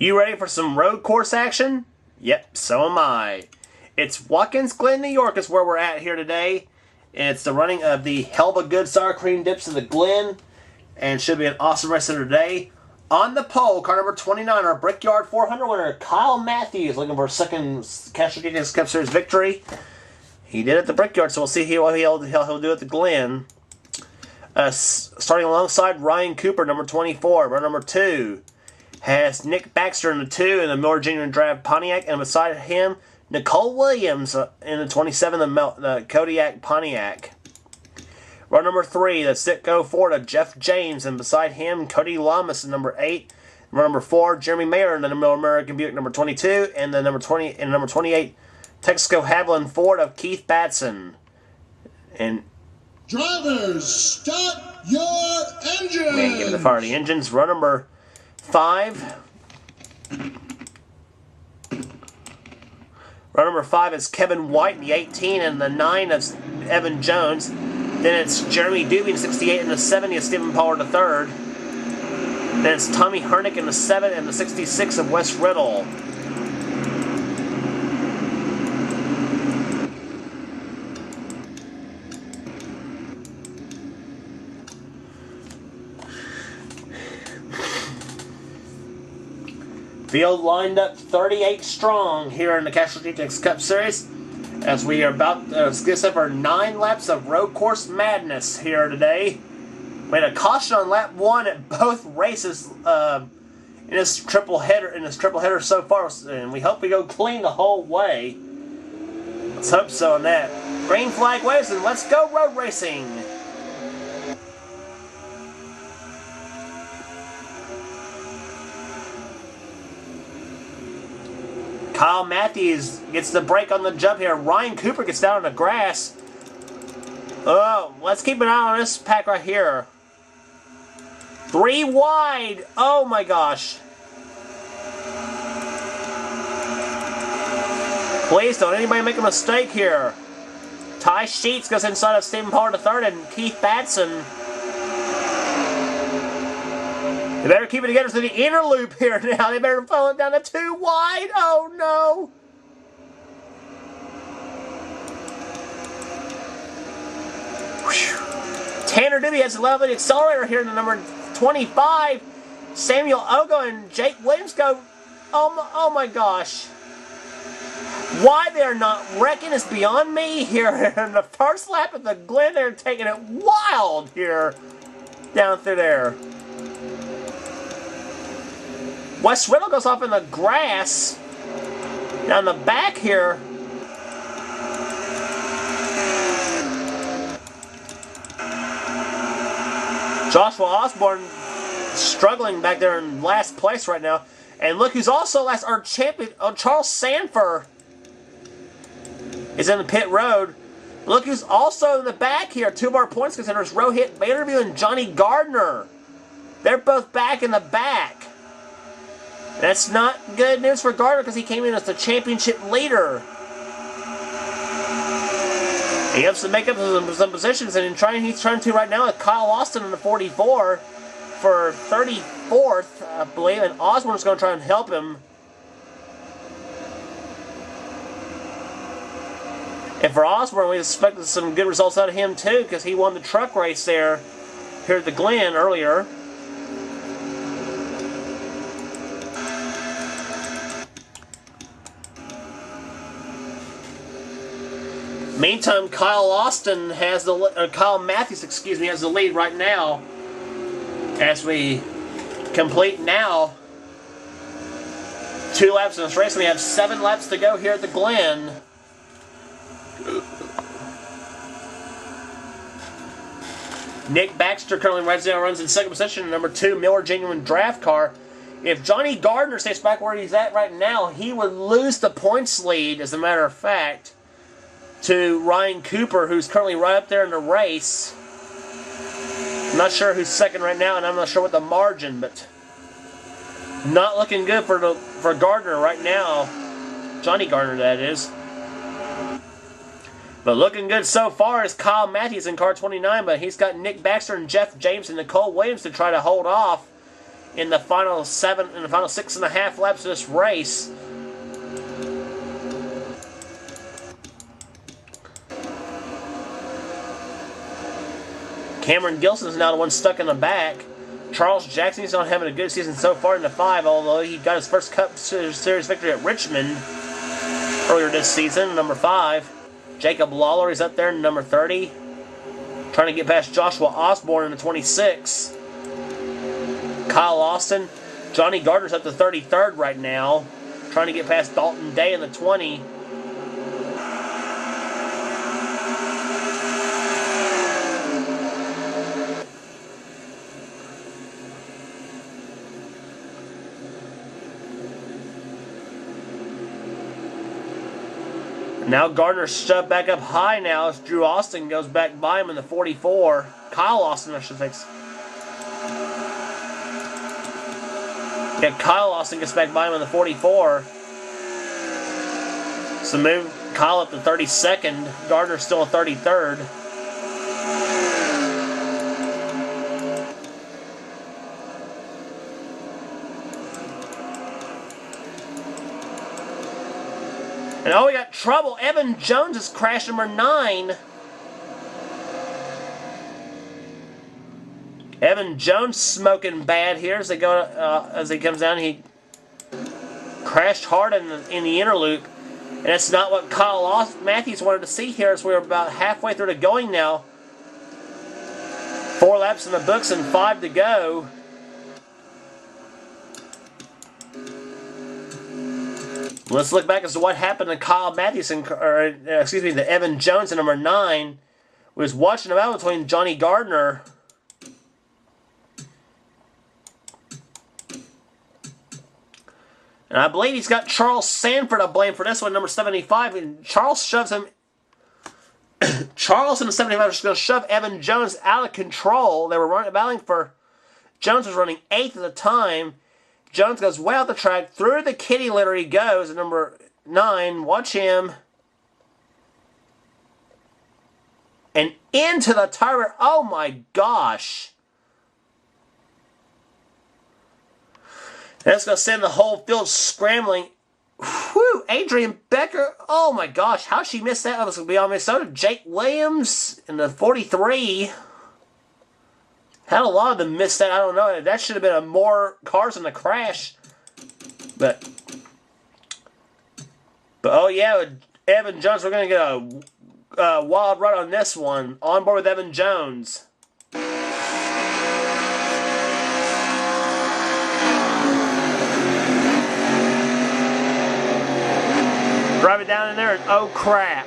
You ready for some road course action? Yep, so am I. It's Watkins Glen, New York is where we're at here today. It's the running of the Heluva Good Sour Cream Dips of the Glen. And should be an awesome race of today. On the pole, car number 29, our Brickyard 400 winner, Kyle Matthews, looking for a second Castrol GTX Cup Series victory. He did at the Brickyard, so we'll see what he'll do at the Glen. Starting alongside Ryan Cooper, number 24. Runner number 2 has Nick Baxter in the 2 in the Miller Junior Draft Pontiac, and beside him, Nicole Williams in the 27, the Kodiak Pontiac. Runner number 3, the Sitco Ford of Jeff James, and beside him, Cody Lamas in number 8. Runner number 4, Jeremy Mayer in the Middle American Buick number 22, and the number 28, Texaco Haviland Ford of Keith Batson. And drivers, start your engines! Man, give it the fire the engines. Run number 5. Run number 5 is Kevin White in the 18, and the 9 of Evan Jones. Then it's Jeremy Doobie in the 68, and the 70 of Stephen Pollard III. Then it's Tommy Hernick in the 7, and the 66 of Wes Riddle. Field lined up 38 strong here in the Castrol GTX Cup Series, as we are about to get set for 9 laps of road course madness here today. We had a caution on lap 1 at both races in this triple header so far, and we hope we go clean the whole way. Let's hope so on that. Green flag waves, and let's go road racing. Kyle Matthews gets the break on the jump here. Ryan Cooper gets down on the grass. Oh, let's keep an eye on this pack right here. 3 wide. Oh my gosh. Please don't anybody make a mistake here. Ty Sheets goes inside of Stephen Pollard III and Keith Batson. They better keep it together to the inner loop here now. They better follow it down to 2 wide. Oh no. Whew. Tanner Doobie has a lovely accelerator here in the number 25. Samuel Ogo and Jake Williams go. Oh my gosh. Why they're not wrecking is beyond me here. In the first lap of the Glen, they're taking it wild here down through there. Wes Riddle goes off in the grass down the back here. Joshua Osborne struggling back there in last place right now. And look who's also last, our champion, Charles Sanford is in the pit road. Look who's also in the back here. 2 more points contenders, Rohit Vanderview and Johnny Gardner. They're both back in the back. That's not good news for Gardner because he came in as the championship leader. He has to make up some positions, and he's trying to right now with Kyle Austin in the 44 for 34th, I believe, and Osborne's going to try and help him. And for Osborne, we expected some good results out of him too because he won the truck race there here at the Glen earlier. Meantime, Kyle Matthews, has the lead right now as we complete now 2 laps in this race. We have 7 laps to go here at the Glen. Nick Baxter currently runs in second position, number 2 Miller Genuine Draft Car. If Johnny Gardner stays back where he's at right now, he would lose the points lead, as a matter of fact, to Ryan Cooper, who's currently right up there in the race. I'm not sure who's second right now, and I'm not sure what the margin, but not looking good for Gardner right now. Johnny Gardner, that is. But looking good so far is Kyle Matthews in car 29, but he's got Nick Baxter and Jeff James and Nicole Williams to try to hold off in the final 6.5 laps of this race. Cameron Gilson's now the one stuck in the back. Charles Jackson's not having a good season so far in the 5, although he got his first Cup Series victory at Richmond earlier this season, number 5. Jacob Lawler is up there in number 30. Trying to get past Joshua Osborne in the 26. Kyle Austin. Johnny Gardner's up to 33rd right now. Trying to get past Dalton Day in the 20. Now Gardner's shoved back up high now as Drew Austin goes back by him in the 44. Kyle Austin, I should say. Yeah, Kyle Austin gets back by him in the 44. So move Kyle up to 32nd. Gardner's still in 33rd. And oh, we got trouble. Evan Jones has crashed number 9. Evan Jones smoking bad here as he comes down. He crashed hard in the inner loop, and it's not what Kyle Matthews wanted to see here. As we're about halfway through the going now. 4 laps in the books and 5 to go. Let's look back as to what happened to Kyle Matthews, to Evan Jones in number 9. We was watching a battle between Johnny Gardner and I believe he's got Charles Sanford to blame for this one, number 75. And Charles shoves him. Charles in the 75 is going to shove Evan Jones out of control. They were battling for. Jones was running 8th at the time. Jones goes way out the track. Through the kitty litter he goes at number 9. Watch him. And into the tire. Oh my gosh. That's going to send the whole field scrambling. Whew, Adrian Becker. Oh my gosh. How she missed that? That was going to be on Minnesota. Jake Williams in the 43. How a lot of them missed that, I don't know. That should have been more cars in the crash. But oh yeah, Evan Jones, we're going to get a wild run on this one. On board with Evan Jones. Drive it down in there and oh crap.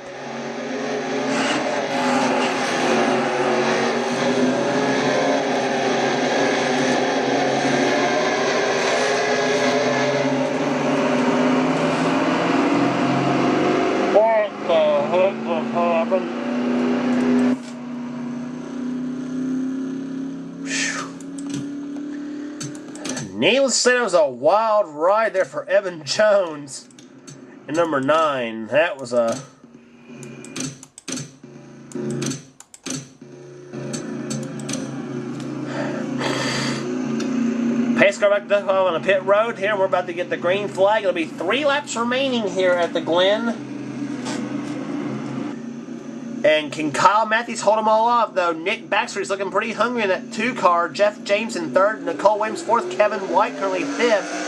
Needless to say, that was a wild ride there for Evan Jones in number 9. That was a... Pace car back on the pit road here. We're about to get the green flag. It'll be 3 laps remaining here at the Glen. And can Kyle Matthews hold them all off, though? Nick Baxter's looking pretty hungry in that 2 car. Jeff James in 3rd. Nicole Williams 4th. Kevin White currently 5th.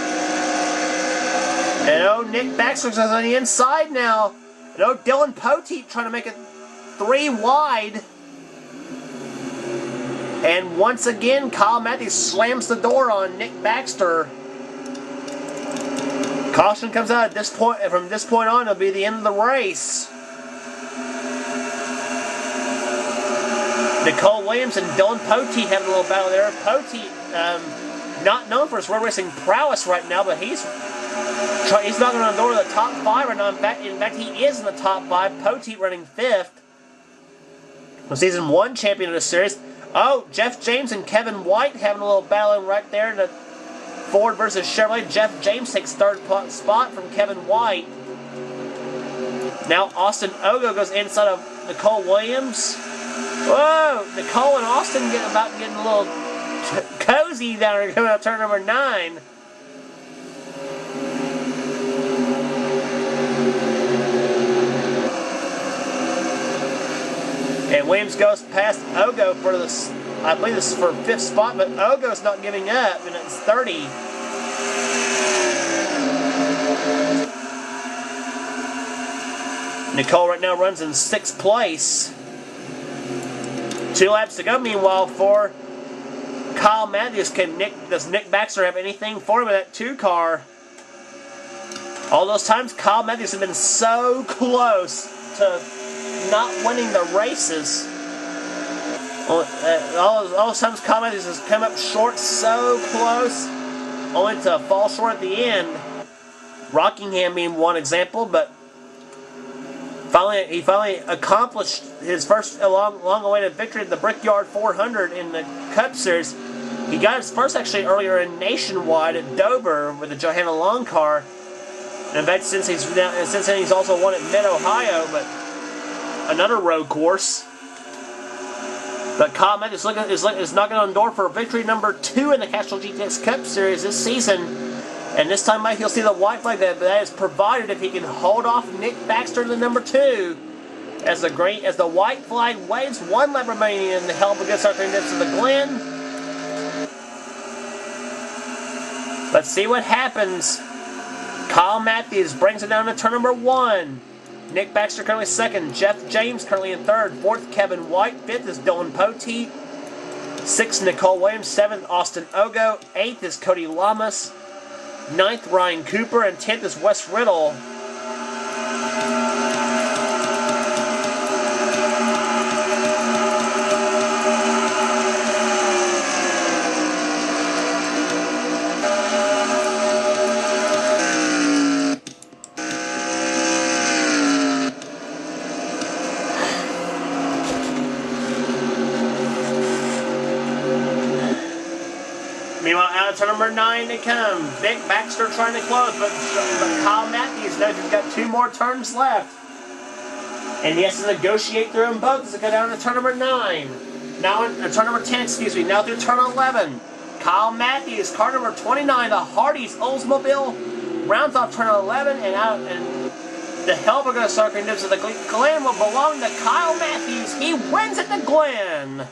And oh, Nick Baxter's on the inside now. And oh, Dylan Poteet trying to make it 3 wide. And once again, Kyle Matthews slams the door on Nick Baxter. Caution comes out at this point. From this point on, it'll be the end of the race. Nicole Williams and Dylan Poteet having a little battle there. Poteet, not known for his road racing prowess right now, but he's knocking on the door of the top 5 right now. In fact, he is in the top 5. Poteet running 5th. The Season 1 champion of the series. Oh, Jeff James and Kevin White having a little battle right there in the Ford versus Chevrolet. Jeff James takes 3rd spot from Kevin White. Now Austin Ogo goes inside of Nicole Williams. Whoa! Nicole and Austin getting a little cozy Posey down there coming out turn number 9. And Williams goes past Ogo for this. I believe this is for 5th spot, but Ogo's not giving up, and it's 30. Nicole right now runs in 6th place. 2 laps to go, meanwhile, for Kyle Matthews. Does Nick Baxter have anything for him in that 2 car? All those times, Kyle Matthews has been so close to not winning the races. All those times, Kyle Matthews has come up short, so close, only to fall short at the end. Rockingham being one example, but he finally accomplished his first long-awaited victory at the Brickyard 400 in the Cup Series. He got his first actually earlier in Nationwide at Dover with the Johanna Long car. And in fact, since then he's also won at Mid-Ohio, but another road course. But Kyle Matthews is knocking on the door for victory number 2 in the Castrol GTX Cup Series this season. And this time, Mike, he'll see the white flag that is provided if he can hold off Nick Baxter to the number 2. As the white flag waves, 1 lap remaining in the Heluva Good Start Dips of the Glen. Let's see what happens. Kyle Matthews brings it down to turn number 1. Nick Baxter currently 2nd. Jeff James currently in 3rd. 4th, Kevin White. 5th is Dylan Poteet. 6th, Nicole Williams. 7th, Austin Ogo. 8th is Cody Lamas. 9th, Ryan Cooper. And 10th is Wes Riddle. Meanwhile, out of turn number 9 it comes. Nick Baxter trying to close, but Kyle Matthews knows he's got 2 more turns left. And he has to negotiate through them both as they go down to turn number 9. Now, turn number 10, excuse me. Now through turn 11. Kyle Matthews, car number 29, the Hardee's Oldsmobile, rounds off turn 11 and the Heluva Good Start Dips of the Glen will belong to Kyle Matthews. He wins at the Glen.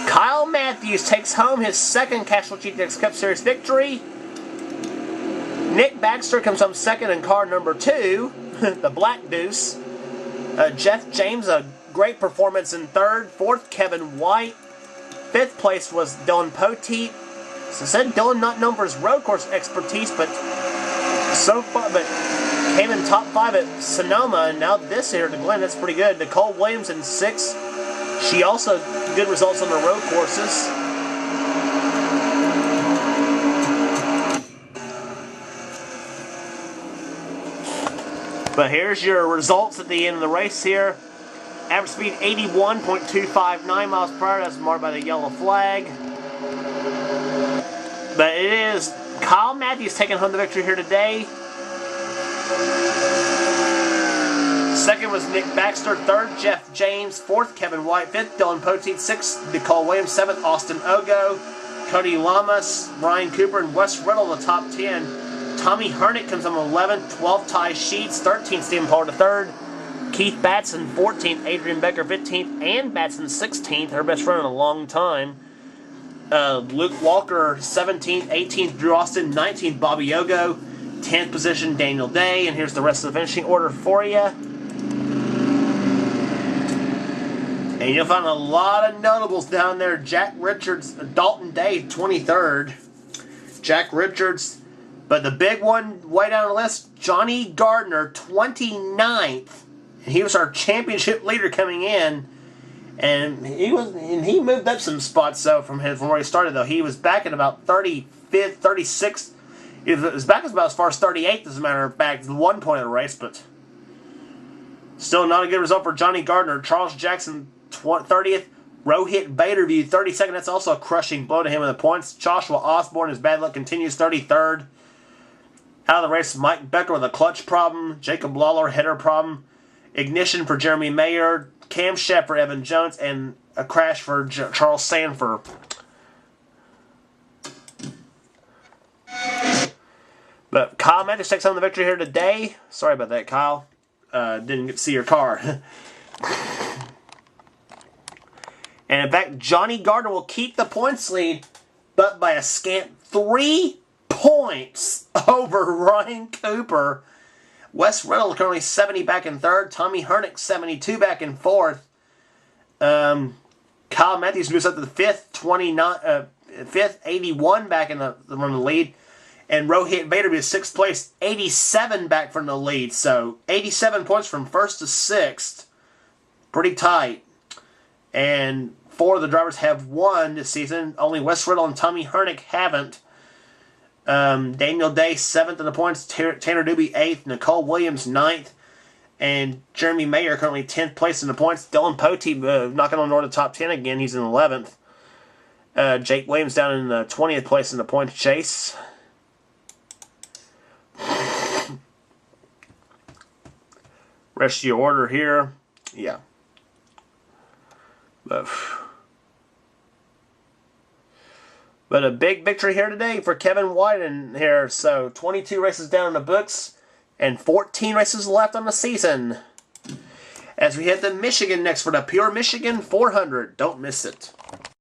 Kyle Matthews takes home his 2nd Castrol GTX Cup Series victory. Nick Baxter comes home 2nd in car number 2, the Black Deuce. Jeff James, a great performance in 3rd. 4th, Kevin White. 5th place was Dylan Poteet. So said Dylan not known for his road course expertise, but so far, but came in top 5 at Sonoma, and now this here at the Glen, that's pretty good. Nicole Williams in 6th. She also good results on the road courses. But here's your results at the end of the race here. Average speed 81.259 miles per hour. That's marked by the yellow flag. But it is Kyle Matthews taking home the victory here today. 2nd was Nick Baxter. 3rd, Jeff James. 4th, Kevin White. 5th, Dylan Poteet. 6th, Nicole Williams. 7th, Austin Ogo. Cody Lamas, Ryan Cooper, and Wes Riddle, the top 10. Tommy Hernick comes on 11th. 12th, Ty Sheets. 13th, Stephen Pollard, 3rd. Keith Batson, 14th. Adrian Becker, 15th. Ann Batson, 16th. Her best friend in a long time. Luke Walker, 17th. 18th, Drew Austin. 19th, Bobby Ogo. 10th position, Daniel Day. And here's the rest of the finishing order for you. And you'll find a lot of notables down there. Jack Richards, Dalton Day, 23rd. Jack Richards. But the big one way down the list, Johnny Gardner, 29th. And he was our championship leader coming in. And he moved up some spots though from where he started though. He was back at about 35th, 36th. He was back about as far as 38th as a matter of fact, at one point of the race, but still not a good result for Johnny Gardner. Charles Jackson, 30th. Rohit Baderview, 32nd. That's also a crushing blow to him in the points. Joshua Osborne, his bad luck continues, 33rd. Out of the race, Mike Becker with a clutch problem. Jacob Lawler, header problem. Ignition for Jeremy Mayer. Cam Shepard, Evan Jones, and a crash for Charles Sanford. But Kyle Matthews takes home the victory here today. Sorry about that, Kyle. Didn't get to see your car. And in fact, Johnny Gardner will keep the points lead, but by a scant 3 points over Ryan Cooper. Wes Riddle currently 70 back in third. Tommy Hernick 72 back in fourth. Kyle Matthews moves up to the fifth, 81 back in the lead. And Rohit Vader is sixth place, 87 back from the lead. So 87 points from first to sixth. Pretty tight. And 4 of the drivers have won this season. Only Wes Riddle and Tommy Hernick haven't. Daniel Day 7th in the points. Tanner Doobie 8th. Nicole Williams 9th. And Jeremy Mayer currently 10th place in the points. Dylan Pote knocking on the door to the top 10 again. He's in 11th. Jake Williams down in the 20th place in the points chase. Rest of your order here. Yeah. But a big victory here today for Kevin White in here. So 22 races down in the books and 14 races left on the season. As we head to Michigan next for the Pure Michigan 400. Don't miss it.